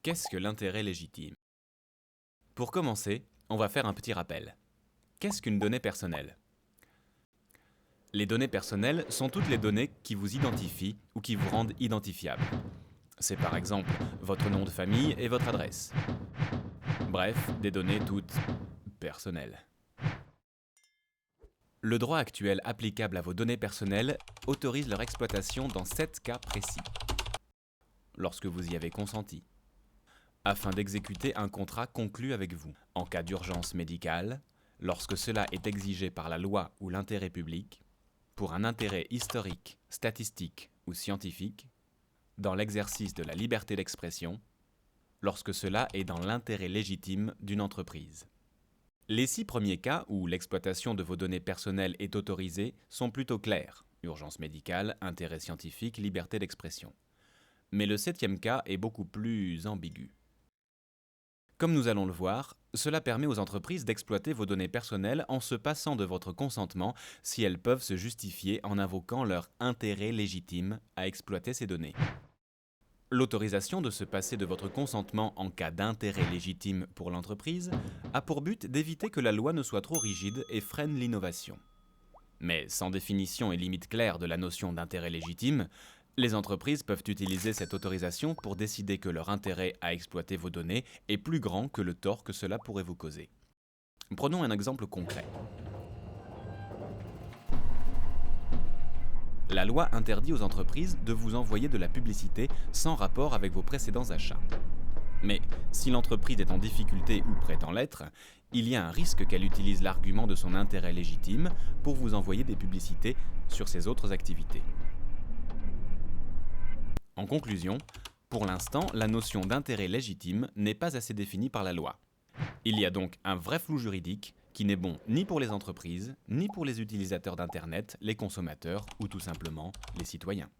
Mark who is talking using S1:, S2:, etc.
S1: Qu'est-ce que l'intérêt légitime? Pour commencer, on va faire un petit rappel. Qu'est-ce qu'une donnée personnelle? Les données personnelles sont toutes les données qui vous identifient ou qui vous rendent identifiable. C'est par exemple votre nom de famille et votre adresse. Bref, des données toutes personnelles. Le droit actuel applicable à vos données personnelles autorise leur exploitation dans 7 cas précis. Lorsque vous y avez consenti, afin d'exécuter un contrat conclu avec vous, en cas d'urgence médicale, lorsque cela est exigé par la loi ou l'intérêt public, pour un intérêt historique, statistique ou scientifique, dans l'exercice de la liberté d'expression, lorsque cela est dans l'intérêt légitime d'une entreprise. Les 6 premiers cas où l'exploitation de vos données personnelles est autorisée sont plutôt clairs: urgence médicale, intérêt scientifique, liberté d'expression. Mais le 7e cas est beaucoup plus ambigu. Comme nous allons le voir, cela permet aux entreprises d'exploiter vos données personnelles en se passant de votre consentement si elles peuvent se justifier en invoquant leur intérêt légitime à exploiter ces données. L'autorisation de se passer de votre consentement en cas d'intérêt légitime pour l'entreprise a pour but d'éviter que la loi ne soit trop rigide et freine l'innovation. Mais sans définition et limite claire de la notion d'intérêt légitime, les entreprises peuvent utiliser cette autorisation pour décider que leur intérêt à exploiter vos données est plus grand que le tort que cela pourrait vous causer. Prenons un exemple concret. La loi interdit aux entreprises de vous envoyer de la publicité sans rapport avec vos précédents achats. Mais si l'entreprise est en difficulté ou prétend l'être, il y a un risque qu'elle utilise l'argument de son intérêt légitime pour vous envoyer des publicités sur ses autres activités. En conclusion, pour l'instant, la notion d'intérêt légitime n'est pas assez définie par la loi. Il y a donc un vrai flou juridique qui n'est bon ni pour les entreprises, ni pour les utilisateurs d'Internet, les consommateurs ou tout simplement les citoyens.